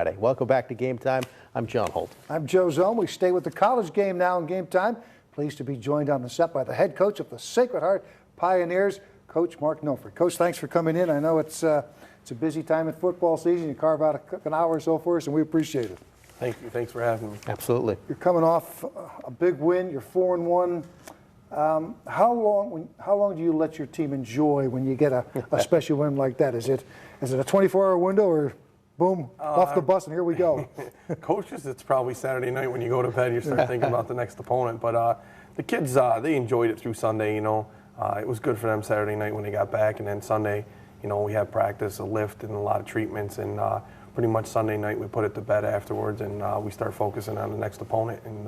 Welcome back to Game Time. I'm John Holt. I'm Joe Zone. We stay with the college game now in Game Time. Pleased to be joined on the set by the head coach of the Sacred Heart Pioneers, Coach Mark Nofri. Coach, thanks for coming in. I know it's a busy time in football season. You carve out an hour or so for us, and we appreciate it. Thank you. Thanks for having me. Absolutely. You're coming off a big win. You're 4-1. How long do you let your team enjoy when you get a special win like that? Is it a 24-hour window, or boom, off the bus and here we go? Coaches, it's probably Saturday night when you go to bed. You start thinking about the next opponent. But the kids, they enjoyed it through Sunday. You know, it was good for them Saturday night when they got back, and then Sunday, you know, we had practice, a lift, and a lot of treatments, and pretty much Sunday night we put it to bed afterwards, and we start focusing on the next opponent. And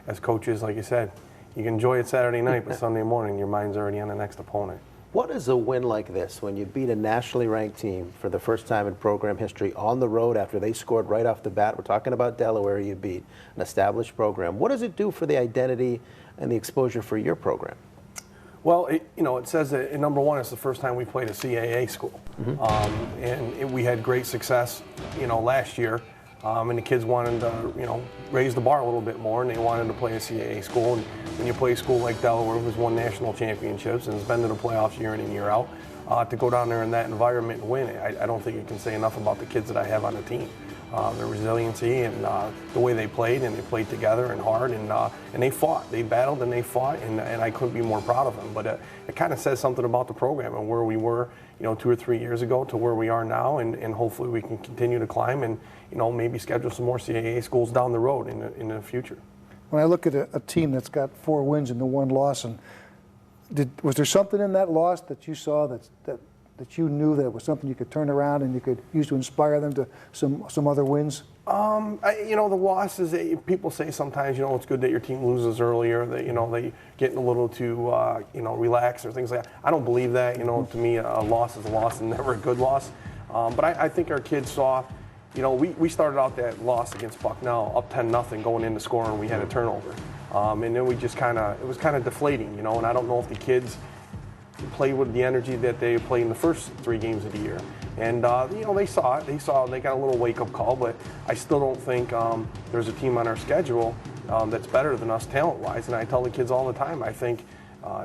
as coaches, like you said, you can enjoy it Saturday night, but Sunday morning your mind's already on the next opponent. What is a win like this when you beat a nationally ranked team for the first time in program history on the road after they scored right off the bat? We're talking about Delaware. You beat an established program. What does it do for the identity and the exposure for your program? Well, it says that, number one, it's the first time we played a CAA school. And we had great success, last year. And the kids wanted to, raise the bar a little bit more, and they wanted to play a CAA school. And when you play a school like Delaware, who's won national championships and has been to the playoffs year in and year out, to go down there in that environment and win, I don't think you can say enough about the kids that I have on the team. Their resiliency and the way they played, and they played together and hard, and they fought. They battled and they fought, and I couldn't be more proud of them. But it kind of says something about the program and where we were, 2 or 3 years ago to where we are now, and hopefully we can continue to climb and maybe schedule some more CAA schools down the road in the future. When I look at a team that's got 4 wins and the 1 loss, and was there something in that loss that you saw that you knew that it was something you could turn around and you could use to inspire them to some other wins? The losses, people say sometimes, it's good that your team loses earlier, that, they getting a little too, relaxed or things like that. I don't believe that. To me, a loss is a loss and never a good loss. But I think our kids saw, we started out that loss against Bucknell up 10-0 going into scoring, and we had a turnover. And then we just it was kind of deflating, and I don't know if the kids play with the energy that they played in the first 3 games of the year. And, they saw it. They got a little wake-up call, but I still don't think there's a team on our schedule that's better than us talent-wise. And I tell the kids all the time, I think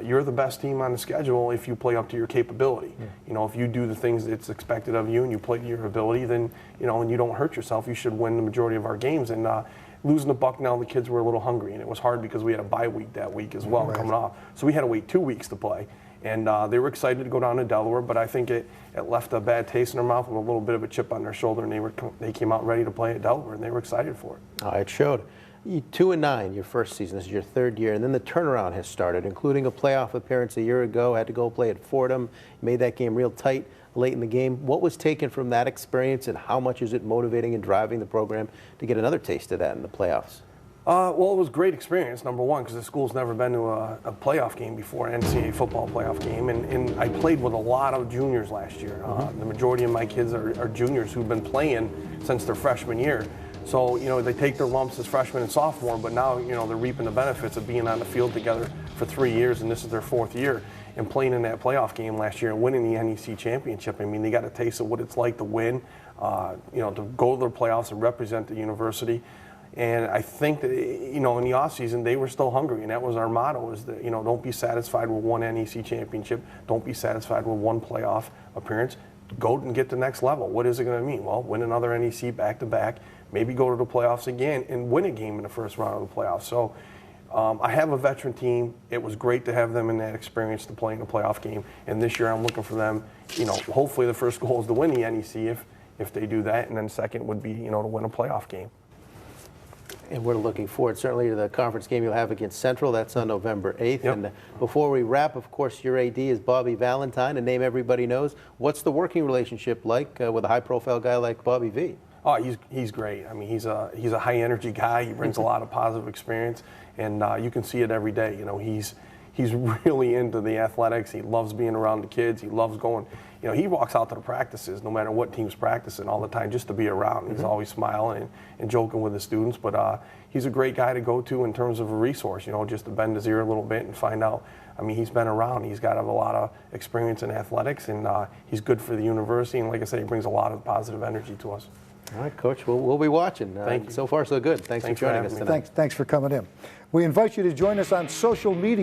you're the best team on the schedule if you play up to your capability. Yeah. If you do the things that's expected of you and you play to your ability, then, and you don't hurt yourself, you should win the majority of our games. And losing to Bucknell, the kids were a little hungry, and it was hard because we had a bye week that week as well, coming off. So we had to wait 2 weeks to play. And they were excited to go down to Delaware, but I think it left a bad taste in their mouth with a little bit of a chip on their shoulder, and they came out ready to play at Delaware, and they were excited for it. It showed. 2-9 your first season. This is your 3rd year, and then the turnaround has started, including a playoff appearance a year ago. Had to go play at Fordham. Made that game real tight late in the game. What was taken from that experience, and how much is it motivating and driving the program to get another taste of that in the playoffs? Well, it was a great experience, number one, because the school's never been to a playoff game before, an NCAA football playoff game, and I played with a lot of juniors last year. The majority of my kids are juniors who've been playing since their freshman year. So, they take their lumps as freshmen and sophomore, but now, they're reaping the benefits of being on the field together for 3 years, and this is their 4th year, and playing in that playoff game last year and winning the NEC championship. I mean, they got a taste of what it's like to win, to go to the playoffs and represent the university. And I think that, in the offseason, they were still hungry, and that was our motto, is that, don't be satisfied with 1 NEC championship. Don't be satisfied with 1 playoff appearance. Go and get the next level. What is it going to mean? Well, win another NEC back-to-back, maybe go to the playoffs again and win a game in the first round of the playoffs. So I have a veteran team. It was great to have them in that experience to play in a playoff game. And this year I'm looking for them, hopefully the first goal is to win the NEC if they do that, and then second would be, to win a playoff game. And we're looking forward certainly to the conference game you'll have against Central. That's on November 8th. Yep. And before we wrap, of course, your AD is Bobby Valentine, a name everybody knows. What's the working relationship like with a high-profile guy like Bobby V? Oh, he's great. I mean, he's a high-energy guy. He brings a lot of positive experience, and you can see it every day. He's really into the athletics. He loves being around the kids. He loves going. He walks out to the practices, no matter what team's practicing, all the time, just to be around. He's always smiling and joking with the students. But he's a great guy to go to in terms of a resource, just to bend his ear a little bit and find out. I mean, he's been around. He's got a lot of experience in athletics, and he's good for the university. And like I said, he brings a lot of positive energy to us. All right, Coach. We'll be watching. Thank you. So far, so good. Thanks for Thanks for joining having us me. tonight. Thanks for coming in. We invite you to join us on social media.